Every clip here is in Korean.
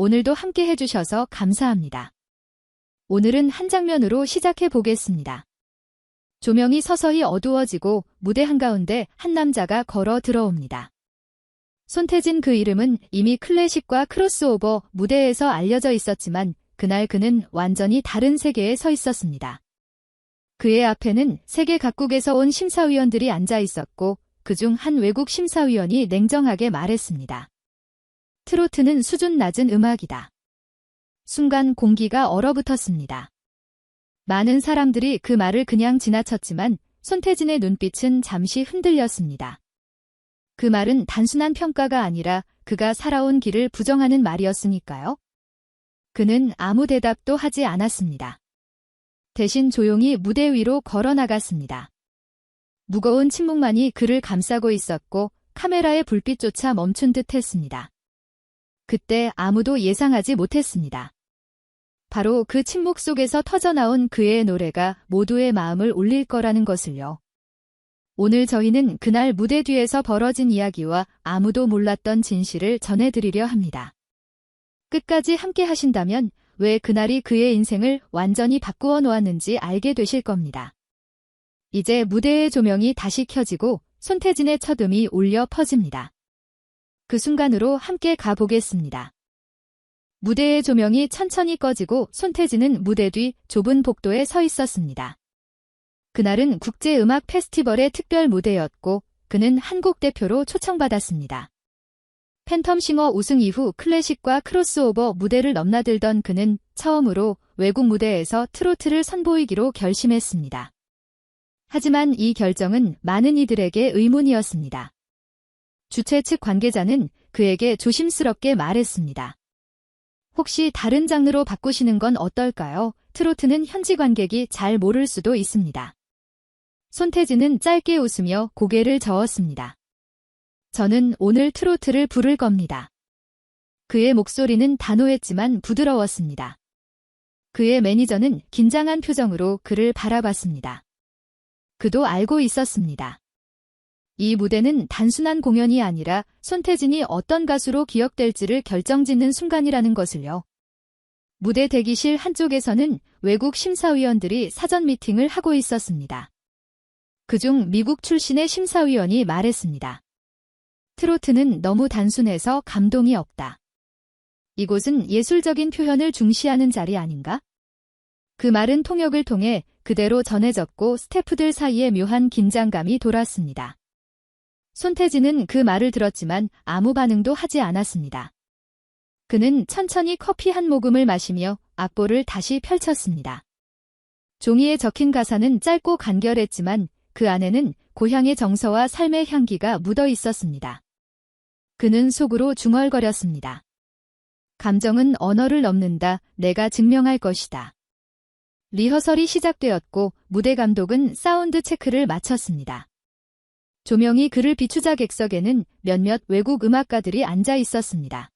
오늘도 함께 해주셔서 감사합니다. 오늘은 한 장면으로 시작해 보겠습니다. 조명이 서서히 어두워지고 무대 한가운데 한 남자가 걸어 들어옵니다. 손태진 그 이름은 이미 클래식과 크로스오버 무대에서 알려져 있었지만 그날 그는 완전히 다른 세계에 서 있었습니다. 그의 앞에는 세계 각국에서 온 심사위원들이 앉아 있었고 그중 한 외국 심사위원이 냉정하게 말했습니다. 트로트는 수준 낮은 음악이다. 순간 공기가 얼어붙었습니다. 많은 사람들이 그 말을 그냥 지나쳤지만 손태진의 눈빛은 잠시 흔들렸습니다. 그 말은 단순한 평가가 아니라 그가 살아온 길을 부정하는 말이었으니까요. 그는 아무 대답도 하지 않았습니다. 대신 조용히 무대 위로 걸어 나갔습니다. 무거운 침묵만이 그를 감싸고 있었고 카메라의 불빛조차 멈춘 듯 했습니다. 그때 아무도 예상하지 못했습니다. 바로 그 침묵 속에서 터져나온 그의 노래가 모두의 마음을 울릴 거라는 것을요. 오늘 저희는 그날 무대 뒤에서 벌어진 이야기와 아무도 몰랐던 진실을 전해드리려 합니다. 끝까지 함께 하신다면 왜 그날이 그의 인생을 완전히 바꾸어 놓았는지 알게 되실 겁니다. 이제 무대의 조명이 다시 켜지고 손태진의 첫 음이 울려 퍼집니다. 그 순간으로 함께 가보겠습니다. 무대의 조명이 천천히 꺼지고 손태진은 무대 뒤 좁은 복도에 서 있었습니다. 그날은 국제음악 페스티벌의 특별 무대였고 그는 한국 대표로 초청받았습니다. 팬텀싱어 우승 이후 클래식과 크로스오버 무대를 넘나들던 그는 처음으로 외국 무대에서 트로트를 선보이기로 결심했습니다. 하지만 이 결정은 많은 이들에게 의문이었습니다. 주최 측 관계자는 그에게 조심스럽게 말했습니다. 혹시 다른 장르로 바꾸시는 건 어떨까요? 트로트는 현지 관객이 잘 모를 수도 있습니다. 손태진은 짧게 웃으며 고개를 저었습니다. 저는 오늘 트로트를 부를 겁니다. 그의 목소리는 단호했지만 부드러웠습니다. 그의 매니저는 긴장한 표정으로 그를 바라봤습니다. 그도 알고 있었습니다. 이 무대는 단순한 공연이 아니라 손태진이 어떤 가수로 기억될지를 결정짓는 순간이라는 것을요. 무대 대기실 한쪽에서는 외국 심사위원들이 사전 미팅을 하고 있었습니다. 그중 미국 출신의 심사위원이 말했습니다. 트로트는 너무 단순해서 감동이 없다. 이곳은 예술적인 표현을 중시하는 자리 아닌가? 그 말은 통역을 통해 그대로 전해졌고 스태프들 사이에 묘한 긴장감이 돌았습니다. 손태진은 그 말을 들었지만 아무 반응도 하지 않았습니다. 그는 천천히 커피 한 모금을 마시며 악보를 다시 펼쳤습니다. 종이에 적힌 가사는 짧고 간결했지만 그 안에는 고향의 정서와 삶의 향기가 묻어 있었습니다. 그는 속으로 중얼거렸습니다. 감정은 언어를 넘는다. 내가 증명할 것이다. 리허설이 시작되었고 무대 감독은 사운드 체크를 마쳤습니다. 조명이 그를 비추자 객석에는 몇몇 외국 음악가들이 앉아 있었습니다.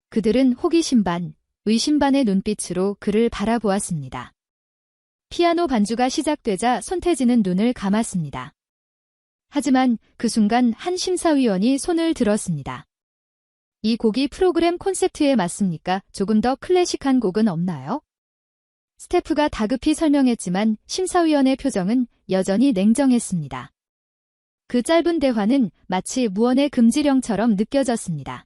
그들은 호기심 반, 의심 반의 눈빛으로 그를 바라보았습니다. 피아노 반주가 시작되자 손태진은 눈을 감았습니다. 하지만 그 순간 한 심사위원이 손을 들었습니다. 이 곡이 프로그램 콘셉트에 맞습니까? 조금 더 클래식한 곡은 없나요? 스태프가 다급히 설명했지만 심사위원의 표정은 여전히 냉정했습니다. 그 짧은 대화는 마치 무언의 금지령처럼 느껴졌습니다.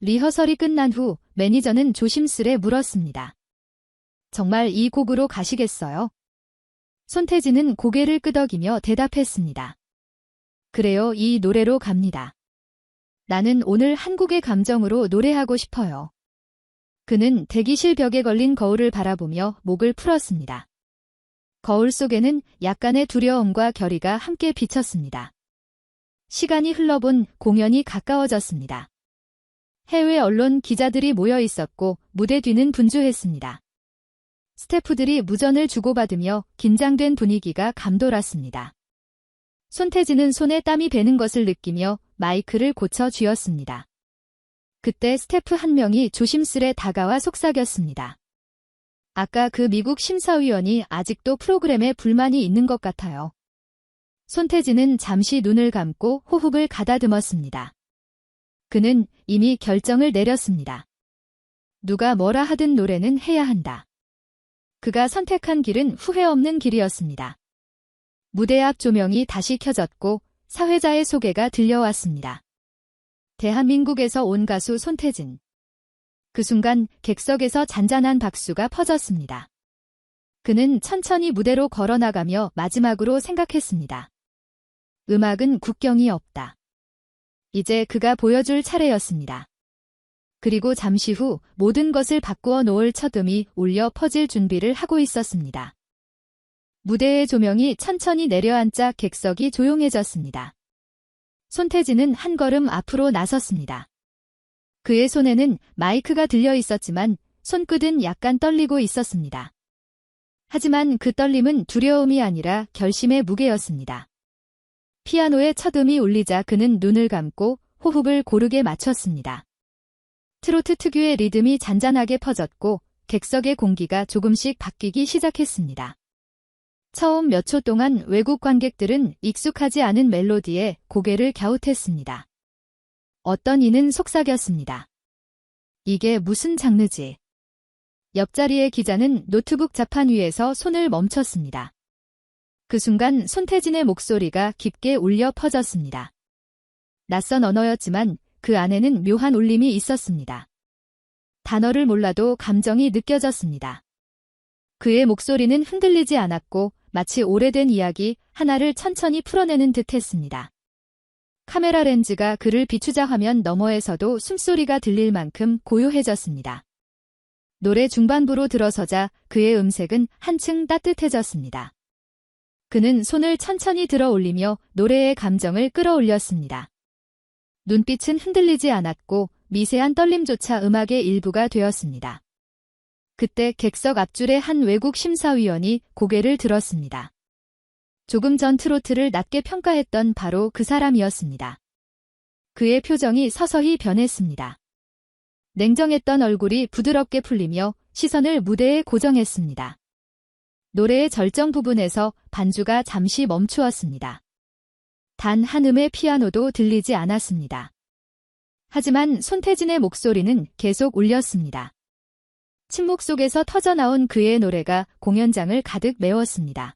리허설이 끝난 후 매니저는 조심스레 물었습니다. 정말 이 곡으로 가시겠어요? 손태진은 고개를 끄덕이며 대답했습니다. 그래요, 이 노래로 갑니다. 나는 오늘 한국의 감정으로 노래하고 싶어요. 그는 대기실 벽에 걸린 거울을 바라보며 목을 풀었습니다. 거울 속에는 약간의 두려움과 결의가 함께 비쳤습니다. 시간이 흘러본 공연이 가까워졌습니다. 해외 언론 기자들이 모여 있었고 무대 뒤는 분주했습니다. 스태프들이 무전을 주고받으며 긴장된 분위기가 감돌았습니다. 손태진은 손에 땀이 배는 것을 느끼며 마이크를 고쳐 쥐었습니다. 그때 스태프 한 명이 조심스레 다가와 속삭였습니다. 아까 그 미국 심사위원이 아직도 프로그램에 불만이 있는 것 같아요. 손태진은 잠시 눈을 감고 호흡을 가다듬었습니다. 그는 이미 결정을 내렸습니다. 누가 뭐라 하든 노래는 해야 한다. 그가 선택한 길은 후회 없는 길이었습니다. 무대 앞 조명이 다시 켜졌고 사회자의 소개가 들려왔습니다. 대한민국에서 온 가수 손태진. 그 순간 객석에서 잔잔한 박수가 퍼졌습니다. 그는 천천히 무대로 걸어나가며 마지막으로 생각했습니다. 음악은 국경이 없다. 이제 그가 보여줄 차례였습니다. 그리고 잠시 후 모든 것을 바꾸어 놓을 첫 음이 울려 퍼질 준비를 하고 있었습니다. 무대의 조명이 천천히 내려앉자 객석이 조용해졌습니다. 손태진은 한 걸음 앞으로 나섰습니다. 그의 손에는 마이크가 들려 있었지만 손끝은 약간 떨리고 있었습니다. 하지만 그 떨림은 두려움이 아니라 결심의 무게였습니다. 피아노의 첫 음이 울리자 그는 눈을 감고 호흡을 고르게 맞췄습니다. 트로트 특유의 리듬이 잔잔하게 퍼졌고 객석의 공기가 조금씩 바뀌기 시작했습니다. 처음 몇 초 동안 외국 관객들은 익숙하지 않은 멜로디에 고개를 갸웃했습니다. 어떤 이는 속삭였습니다. 이게 무슨 장르지? 옆자리의 기자는 노트북 자판 위에서 손을 멈췄습니다. 그 순간 손태진의 목소리가 깊게 울려 퍼졌습니다. 낯선 언어였지만 그 안에는 묘한 울림이 있었습니다. 단어를 몰라도 감정이 느껴졌습니다. 그의 목소리는 흔들리지 않았고 마치 오래된 이야기 하나를 천천히 풀어내는 듯 했습니다. 카메라 렌즈가 그를 비추자 화면 너머에서도 숨소리가 들릴 만큼 고요해졌습니다. 노래 중반부로 들어서자 그의 음색은 한층 따뜻해졌습니다. 그는 손을 천천히 들어 올리며 노래의 감정을 끌어올렸습니다. 눈빛은 흔들리지 않았고 미세한 떨림조차 음악의 일부가 되었습니다. 그때 객석 앞줄의 한 외국 심사위원이 고개를 들었습니다. 조금 전 트로트를 낮게 평가했던 바로 그 사람이었습니다. 그의 표정이 서서히 변했습니다. 냉정했던 얼굴이 부드럽게 풀리며 시선을 무대에 고정했습니다. 노래의 절정 부분에서 반주가 잠시 멈추었습니다. 단 한 음의 피아노도 들리지 않았습니다. 하지만 손태진의 목소리는 계속 울렸습니다. 침묵 속에서 터져나온 그의 노래가 공연장을 가득 메웠습니다.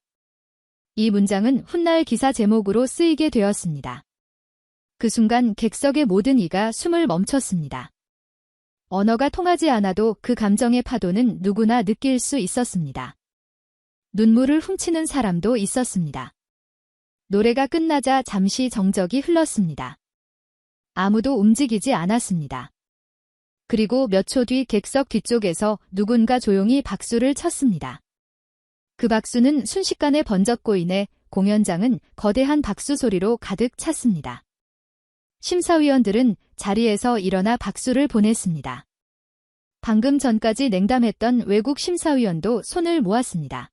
이 문장은 훗날 기사 제목으로 쓰이게 되었습니다. 그 순간 객석의 모든 이가 숨을 멈췄습니다. 언어가 통하지 않아도 그 감정의 파도는 누구나 느낄 수 있었습니다. 눈물을 훔치는 사람도 있었습니다. 노래가 끝나자 잠시 정적이 흘렀습니다. 아무도 움직이지 않았습니다. 그리고 몇 초 뒤 객석 뒤쪽에서 누군가 조용히 박수를 쳤습니다. 그 박수는 순식간에 번졌고 이내 공연장은 거대한 박수 소리로 가득 찼습니다. 심사위원들은 자리에서 일어나 박수를 보냈습니다. 방금 전까지 냉담했던 외국 심사위원도 손을 모았습니다.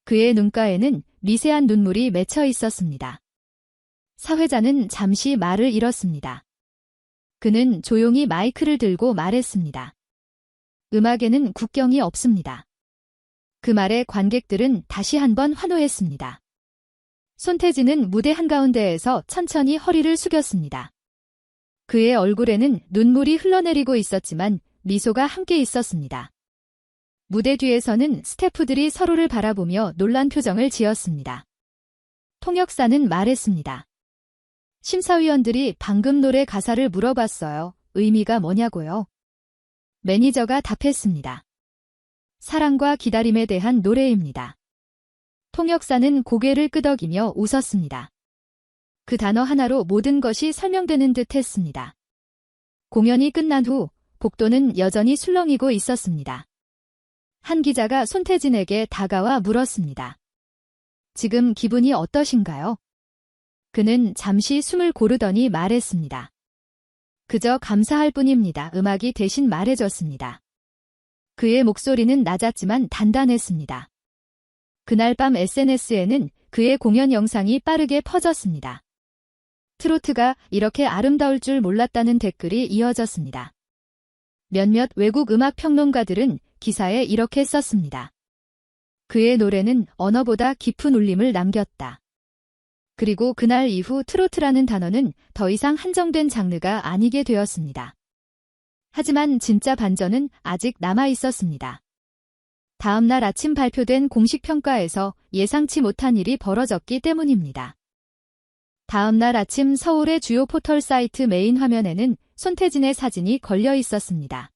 그의 눈가에는 미세한 눈물이 맺혀 있었습니다. 사회자는 잠시 말을 잃었습니다. 그는 조용히 마이크를 들고 말했습니다. 음악에는 국경이 없습니다. 그 말에 관객들은 다시 한번 환호했습니다. 손태진은 무대 한가운데에서 천천히 허리를 숙였습니다. 그의 얼굴에는 눈물이 흘러내리고 있었지만 미소가 함께 있었습니다. 무대 뒤에서는 스태프들이 서로를 바라보며 놀란 표정을 지었습니다. 통역사는 말했습니다. 심사위원들이 방금 노래 가사를 물어봤어요. 의미가 뭐냐고요? 매니저가 답했습니다. 사랑과 기다림에 대한 노래입니다. 통역사는 고개를 끄덕이며 웃었습니다. 그 단어 하나로 모든 것이 설명되는 듯 했습니다. 공연이 끝난 후 복도는 여전히 술렁이고 있었습니다. 한 기자가 손태진에게 다가와 물었습니다. 지금 기분이 어떠신가요? 그는 잠시 숨을 고르더니 말했습니다. 그저 감사할 뿐입니다. 음악이 대신 말해줬습니다. 그의 목소리는 낮았지만 단단했습니다. 그날 밤 SNS에는 그의 공연 영상이 빠르게 퍼졌습니다. 트로트가 이렇게 아름다울 줄 몰랐다는 댓글이 이어졌습니다. 몇몇 외국 음악 평론가들은 기사에 이렇게 썼습니다. 그의 노래는 언어보다 깊은 울림을 남겼다. 그리고 그날 이후 트로트라는 단어는 더 이상 한정된 장르가 아니게 되었습니다. 하지만 진짜 반전은 아직 남아 있었습니다. 다음 날 아침 발표된 공식 평가에서 예상치 못한 일이 벌어졌기 때문입니다. 다음 날 아침 서울의 주요 포털 사이트 메인 화면에는 손태진의 사진이 걸려 있었습니다.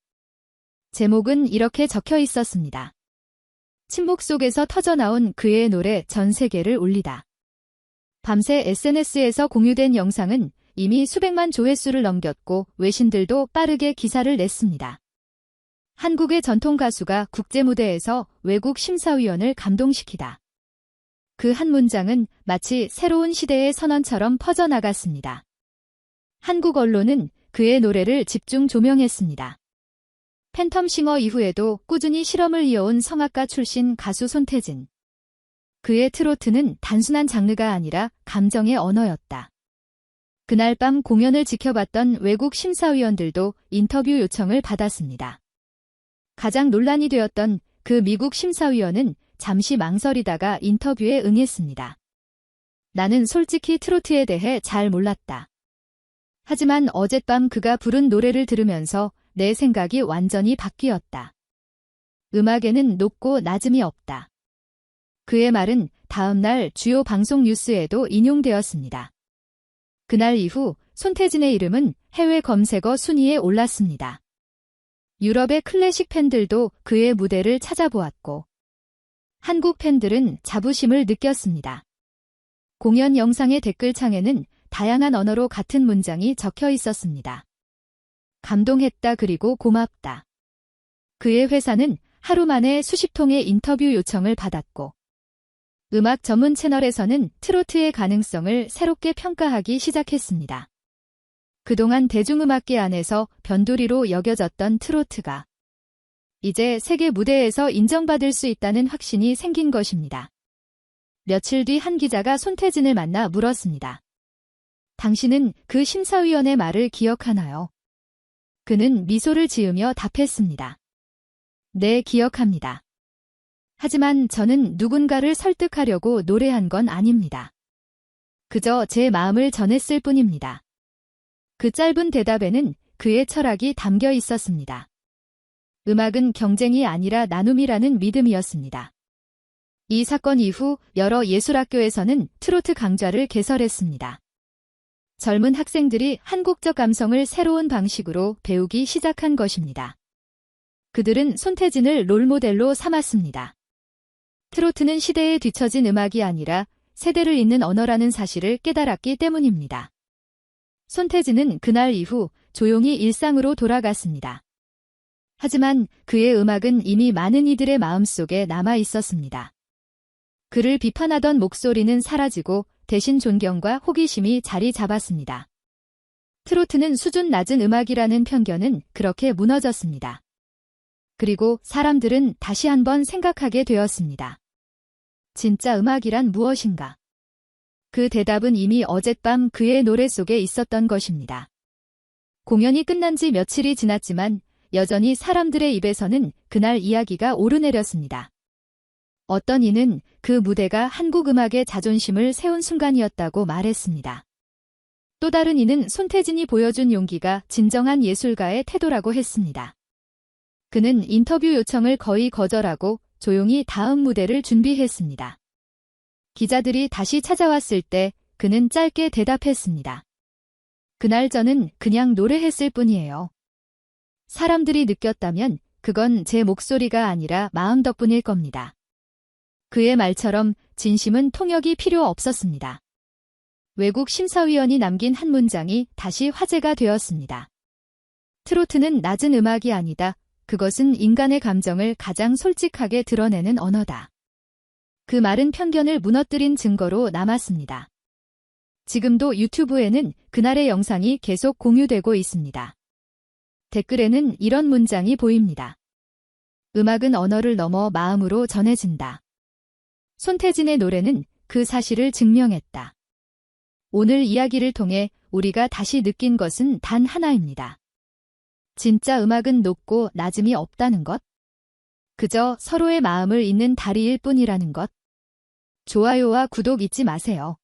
제목은 이렇게 적혀 있었습니다. 침묵 속에서 터져나온 그의 노래 전 세계를 울리다. 밤새 SNS에서 공유된 영상은 이미 수백만 조회수를 넘겼고 외신들도 빠르게 기사를 냈습니다. 한국의 전통 가수가 국제무대에서 외국 심사위원을 감동시키다. 그 한 문장은 마치 새로운 시대의 선언처럼 퍼져나갔습니다. 한국 언론은 그의 노래를 집중 조명했습니다. 팬텀싱어 이후에도 꾸준히 실험을 이어온 성악가 출신 가수 손태진. 그의 트로트는 단순한 장르가 아니라 감정의 언어였다. 그날 밤 공연을 지켜봤던 외국 심사위원들도 인터뷰 요청을 받았습니다. 가장 논란이 되었던 그 미국 심사위원은 잠시 망설이다가 인터뷰에 응했습니다. 나는 솔직히 트로트에 대해 잘 몰랐다. 하지만 어젯밤 그가 부른 노래를 들으면서 내 생각이 완전히 바뀌었다. 음악에는 높고 낮음이 없다. 그의 말은 다음 날 주요 방송 뉴스에도 인용되었습니다. 그날 이후 손태진의 이름은 해외 검색어 순위에 올랐습니다. 유럽의 클래식 팬들도 그의 무대를 찾아보았고 한국 팬들은 자부심을 느꼈습니다. 공연 영상의 댓글창에는 다양한 언어로 같은 문장이 적혀 있었습니다. 감동했다 그리고 고맙다. 그의 회사는 하루 만에 수십 통의 인터뷰 요청을 받았고 음악 전문 채널에서는 트로트의 가능성을 새롭게 평가하기 시작했습니다. 그동안 대중음악계 안에서 변두리로 여겨졌던 트로트가 이제 세계 무대에서 인정받을 수 있다는 확신이 생긴 것입니다. 며칠 뒤 한 기자가 손태진을 만나 물었습니다. 당신은 그 심사위원의 말을 기억하나요? 그는 미소를 지으며 답했습니다. 네, 기억합니다. 하지만 저는 누군가를 설득하려고 노래한 건 아닙니다. 그저 제 마음을 전했을 뿐입니다. 그 짧은 대답에는 그의 철학이 담겨 있었습니다. 음악은 경쟁이 아니라 나눔이라는 믿음이었습니다. 이 사건 이후 여러 예술학교에서는 트로트 강좌를 개설했습니다. 젊은 학생들이 한국적 감성을 새로운 방식으로 배우기 시작한 것입니다. 그들은 손태진을 롤모델로 삼았습니다. 트로트는 시대에 뒤처진 음악이 아니라 세대를 잇는 언어라는 사실을 깨달았기 때문입니다. 손태진은 그날 이후 조용히 일상으로 돌아갔습니다. 하지만 그의 음악은 이미 많은 이들의 마음속에 남아 있었습니다. 그를 비판하던 목소리는 사라지고 대신 존경과 호기심이 자리 잡았습니다. 트로트는 수준 낮은 음악이라는 편견은 그렇게 무너졌습니다. 그리고 사람들은 다시 한번 생각하게 되었습니다. 진짜 음악이란 무엇인가? 그 대답은 이미 어젯밤 그의 노래 속에 있었던 것입니다. 공연이 끝난 지 며칠이 지났지만 여전히 사람들의 입에서는 그날 이야기가 오르내렸습니다. 어떤 이는 그 무대가 한국 음악의 자존심을 세운 순간이었다고 말했습니다. 또 다른 이는 손태진이 보여준 용기가 진정한 예술가의 태도라고 했습니다. 그는 인터뷰 요청을 거의 거절하고 조용히 다음 무대를 준비했습니다. 기자들이 다시 찾아왔을 때 그는 짧게 대답했습니다. 그날 저는 그냥 노래했을 뿐이에요. 사람들이 느꼈다면 그건 제 목소리가 아니라 마음 덕분일 겁니다. 그의 말처럼 진심은 통역이 필요 없었습니다. 외국 심사위원이 남긴 한 문장이 다시 화제가 되었습니다. 트로트는 낮은 음악이 아니다. 그것은 인간의 감정을 가장 솔직하게 드러내는 언어다. 그 말은 편견을 무너뜨린 증거로 남았습니다. 지금도 유튜브에는 그날의 영상이 계속 공유되고 있습니다. 댓글에는 이런 문장이 보입니다. 음악은 언어를 넘어 마음으로 전해진다. 손태진의 노래는 그 사실을 증명했다. 오늘 이야기를 통해 우리가 다시 느낀 것은 단 하나입니다. 진짜 음악은 높고 낮음이 없다는 것. 그저 서로의 마음을 잇는 다리일 뿐이라는 것. 좋아요와 구독 잊지 마세요.